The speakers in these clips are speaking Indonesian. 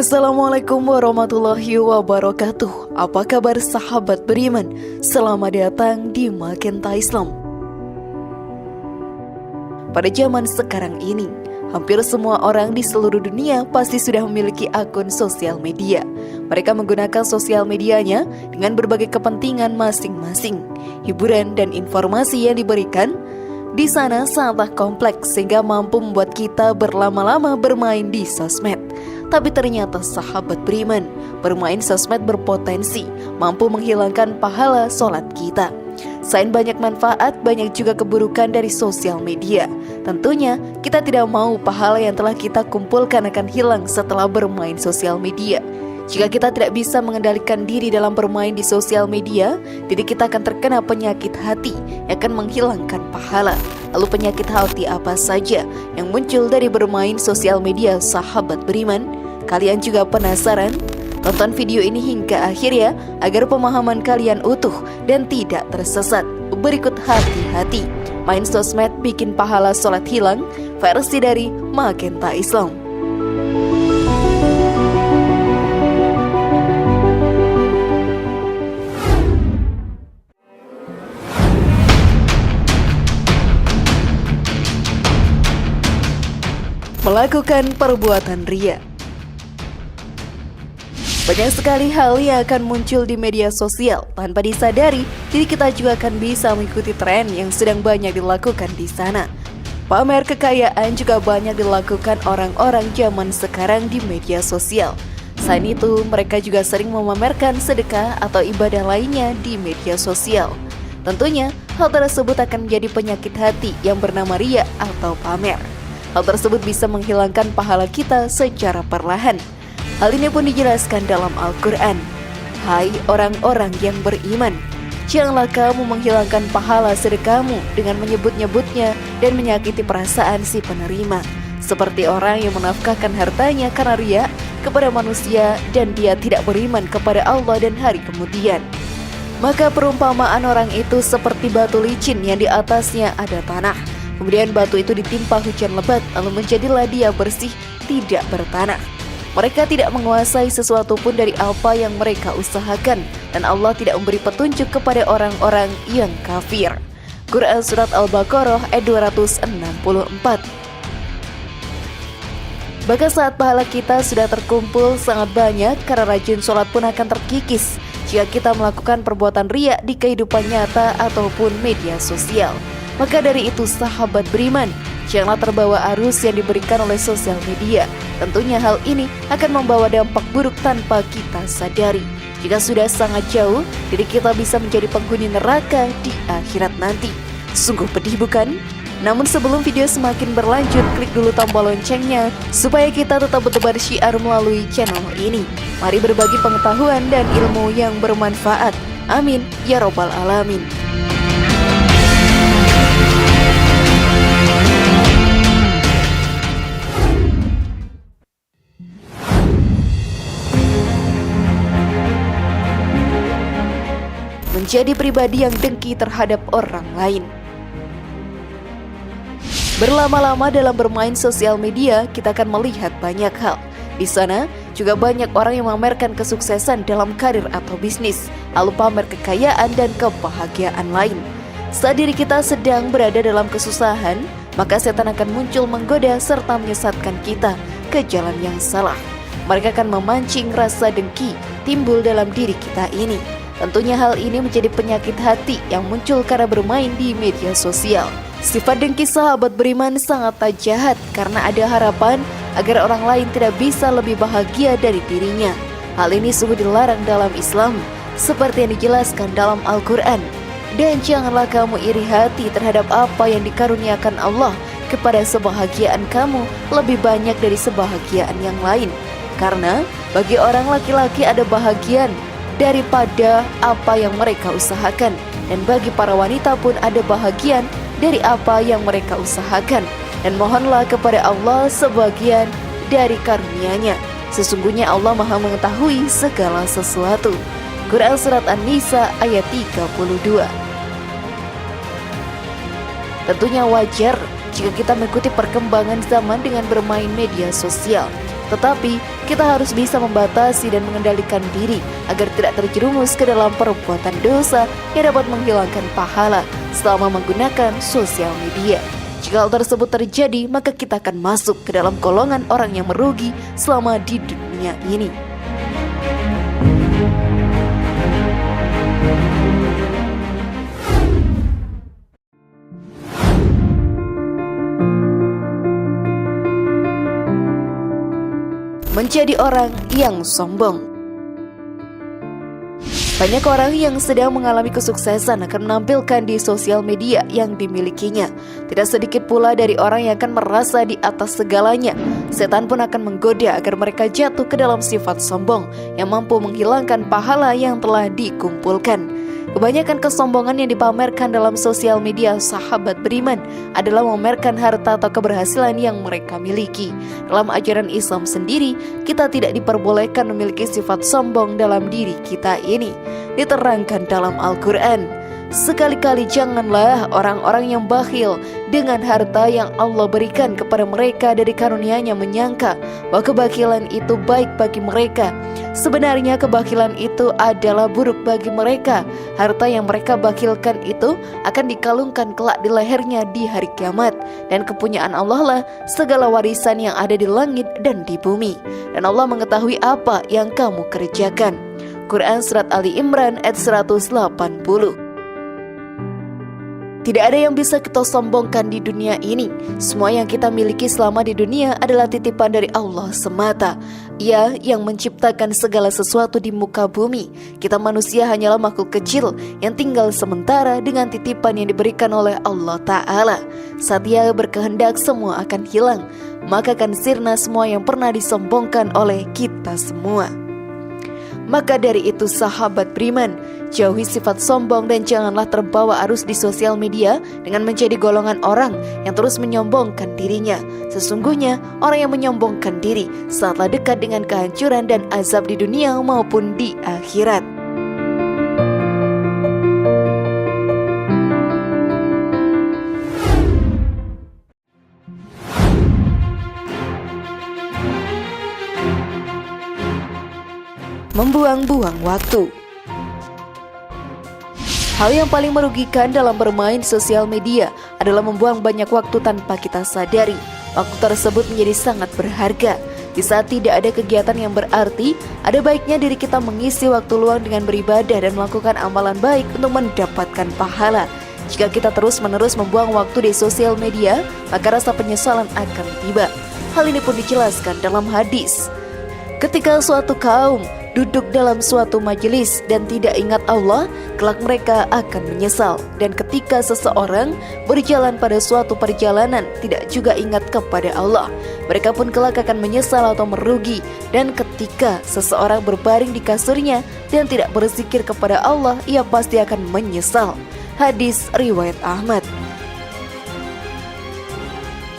Assalamualaikum warahmatullahi wabarakatuh. Apa kabar sahabat beriman? Selamat datang di Magenta Islam. Pada zaman sekarang ini, hampir semua orang di seluruh dunia pasti sudah memiliki akun sosial media. Mereka menggunakan sosial medianya dengan berbagai kepentingan masing-masing. Hiburan dan informasi yang diberikan di sana sangatlah kompleks sehingga mampu membuat kita berlama-lama bermain di sosmed. Tapi ternyata sahabat beriman, bermain sosmed berpotensi mampu menghilangkan pahala sholat kita. Selain banyak manfaat, banyak juga keburukan dari sosial media. Tentunya kita tidak mau pahala yang telah kita kumpulkan akan hilang setelah bermain sosial media. Jika kita tidak bisa mengendalikan diri dalam bermain di sosial media, jadi kita akan terkena penyakit hati yang akan menghilangkan pahala. Lalu penyakit hati apa saja yang muncul dari bermain sosial media sahabat beriman? Kalian juga penasaran? Tonton video ini hingga akhir ya, agar pemahaman kalian utuh dan tidak tersesat. Berikut hati-hati, main sosmed bikin pahala sholat hilang, versi dari Magenta Islam. Melakukan perbuatan riya. Banyak sekali hal yang akan muncul di media sosial tanpa disadari, jadi kita juga akan bisa mengikuti tren yang sedang banyak dilakukan di sana. Pamer kekayaan juga banyak dilakukan orang-orang zaman sekarang di media sosial. Selain itu, mereka juga sering memamerkan sedekah atau ibadah lainnya di media sosial. Tentunya, hal tersebut akan menjadi penyakit hati yang bernama riya atau pamer. Hal tersebut bisa menghilangkan pahala kita secara perlahan. Hal ini pun dijelaskan dalam Al-Quran. Hai orang-orang yang beriman, janganlah kamu menghilangkan pahala sedekahmu dengan menyebut-nyebutnya dan menyakiti perasaan si penerima, seperti orang yang menafkahkan hartanya karena riya kepada manusia dan dia tidak beriman kepada Allah dan hari kemudian. Maka perumpamaan orang itu seperti batu licin yang di atasnya ada tanah. Kemudian batu itu ditimpa hujan lebat, lalu menjadilah dia bersih, tidak bertanah. Mereka tidak menguasai sesuatu pun dari apa yang mereka usahakan, dan Allah tidak memberi petunjuk kepada orang-orang yang kafir. Quran Surat Al-Baqarah ayat 264. Bahkan saat pahala kita sudah terkumpul sangat banyak, karena rajin sholat pun akan terkikis jika kita melakukan perbuatan riya di kehidupan nyata ataupun media sosial. Maka dari itu sahabat beriman, janganlah terbawa arus yang diberikan oleh sosial media. Tentunya hal ini akan membawa dampak buruk tanpa kita sadari. Jika sudah sangat jauh, jadi kita bisa menjadi penghuni neraka di akhirat nanti. Sungguh pedih bukan? Namun sebelum video semakin berlanjut, klik dulu tombol loncengnya supaya kita tetap bertebar syiar melalui channel ini. Mari berbagi pengetahuan dan ilmu yang bermanfaat. Amin ya robbal alamin. Menjadi pribadi yang dengki terhadap orang lain. Berlama-lama dalam bermain sosial media, kita akan melihat banyak hal. Di sana juga banyak orang yang memamerkan kesuksesan dalam karir atau bisnis, lalu pamer kekayaan dan kebahagiaan lain. Saat diri kita sedang berada dalam kesusahan, maka setan akan muncul menggoda serta menyesatkan kita ke jalan yang salah. Mereka akan memancing rasa dengki timbul dalam diri kita ini. Tentunya hal ini menjadi penyakit hati yang muncul karena bermain di media sosial. Sifat dengki sahabat beriman sangatlah jahat karena ada harapan agar orang lain tidak bisa lebih bahagia dari dirinya. Hal ini sungguh dilarang dalam Islam, seperti yang dijelaskan dalam Al-Quran. Dan janganlah kamu iri hati terhadap apa yang dikaruniakan Allah kepada sebahagiaan kamu lebih banyak dari sebahagiaan yang lain. Karena bagi orang laki-laki ada bahagian daripada apa yang mereka usahakan, dan bagi para wanita pun ada bahagian dari apa yang mereka usahakan. Dan mohonlah kepada Allah sebagian dari karunia-Nya. Sesungguhnya Allah Maha mengetahui segala sesuatu. Quran Surat An-Nisa ayat 32. Tentunya wajar jika kita mengikuti perkembangan zaman dengan bermain media sosial. Tetapi kita harus bisa membatasi dan mengendalikan diri agar tidak terjerumus ke dalam perbuatan dosa yang dapat menghilangkan pahala selama menggunakan sosial media. Jika hal tersebut terjadi, maka kita akan masuk ke dalam golongan orang yang merugi selama di dunia ini. Menjadi orang yang sombong. Banyak orang yang sedang mengalami kesuksesan akan menampilkan di sosial media yang dimilikinya. Tidak sedikit pula dari orang yang akan merasa di atas segalanya. Setan pun akan menggoda agar mereka jatuh ke dalam sifat sombong yang mampu menghilangkan pahala yang telah dikumpulkan. Kebanyakan kesombongan yang dipamerkan dalam sosial media sahabat beriman adalah memamerkan harta atau keberhasilan yang mereka miliki. Dalam ajaran Islam sendiri, kita tidak diperbolehkan memiliki sifat sombong dalam diri kita ini. Diterangkan dalam Al-Quran, sekali-kali janganlah orang-orang yang bakhil dengan harta yang Allah berikan kepada mereka dari karunia-Nya menyangka bahwa kebakilan itu baik bagi mereka. Sebenarnya kebakilan itu adalah buruk bagi mereka. Harta yang mereka bakilkan itu akan dikalungkan kelak di lehernya di hari kiamat. Dan kepunyaan Allah lah segala warisan yang ada di langit dan di bumi. Dan Allah mengetahui apa yang kamu kerjakan. Quran Surat Ali Imran ayat 180. Tidak ada yang bisa kita sombongkan di dunia ini. Semua yang kita miliki selama di dunia adalah titipan dari Allah semata. Ia yang menciptakan segala sesuatu di muka bumi. Kita manusia hanyalah makhluk kecil yang tinggal sementara dengan titipan yang diberikan oleh Allah Ta'ala. Saat Ia berkehendak semua akan hilang, maka akan sirna semua yang pernah disombongkan oleh kita semua. Maka dari itu sahabat beriman, jauhi sifat sombong dan janganlah terbawa arus di sosial media dengan menjadi golongan orang yang terus menyombongkan dirinya. Sesungguhnya orang yang menyombongkan diri saatlah dekat dengan kehancuran dan azab di dunia maupun di akhirat. Membuang-buang waktu. Hal yang paling merugikan dalam bermain sosial media adalah membuang banyak waktu tanpa kita sadari. Waktu tersebut menjadi sangat berharga. Di saat tidak ada kegiatan yang berarti, ada baiknya diri kita mengisi waktu luang dengan beribadah dan melakukan amalan baik untuk mendapatkan pahala. Jika kita terus-menerus membuang waktu di sosial media, maka rasa penyesalan akan tiba. Hal ini pun dijelaskan dalam hadis. Ketika suatu kaum duduk dalam suatu majelis dan tidak ingat Allah, kelak mereka akan menyesal. Dan ketika seseorang berjalan pada suatu perjalanan tidak juga ingat kepada Allah, mereka pun kelak akan menyesal atau merugi. Dan ketika seseorang berbaring di kasurnya dan tidak berzikir kepada Allah, ia pasti akan menyesal. Hadis riwayat Ahmad.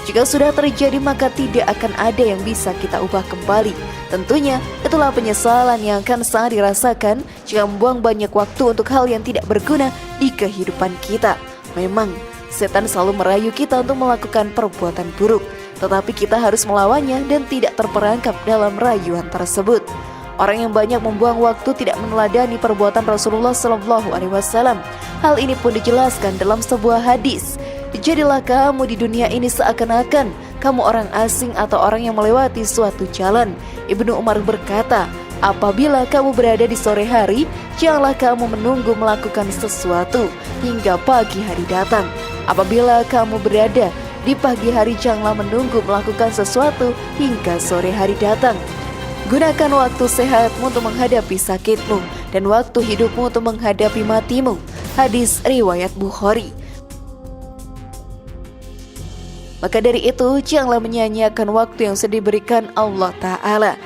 Jika sudah terjadi, maka tidak akan ada yang bisa kita ubah kembali. Tentunya itulah penyesalan yang akan sangat dirasakan jika membuang banyak waktu untuk hal yang tidak berguna di kehidupan kita. Memang setan selalu merayu kita untuk melakukan perbuatan buruk, tetapi kita harus melawannya dan tidak terperangkap dalam rayuan tersebut. Orang yang banyak membuang waktu tidak meneladani perbuatan Rasulullah SAW. Hal ini pun dijelaskan dalam sebuah hadis. Jadilah kamu di dunia ini seakan-akan kamu orang asing atau orang yang melewati suatu jalan. Ibnu Umar berkata, apabila kamu berada di sore hari, janganlah kamu menunggu melakukan sesuatu hingga pagi hari datang. Apabila kamu berada di pagi hari, janganlah menunggu melakukan sesuatu hingga sore hari datang. Gunakan waktu sehatmu untuk menghadapi sakitmu dan waktu hidupmu untuk menghadapi matimu. Hadis riwayat Bukhari. Maka dari itu, janganlah menyia-nyiakan waktu yang sudah diberikan Allah Ta'ala.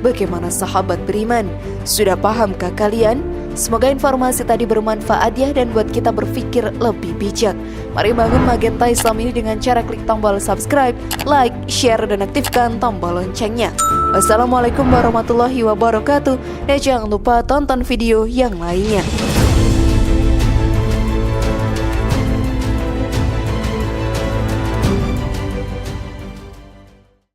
Bagaimana sahabat beriman? Sudah pahamkah kalian? Semoga informasi tadi bermanfaat ya dan buat kita berpikir lebih bijak. Mari bangun Magenta Islam ini dengan cara klik tombol subscribe, like, share, dan aktifkan tombol loncengnya. Wassalamualaikum warahmatullahi wabarakatuh. Dan jangan lupa tonton video yang lainnya.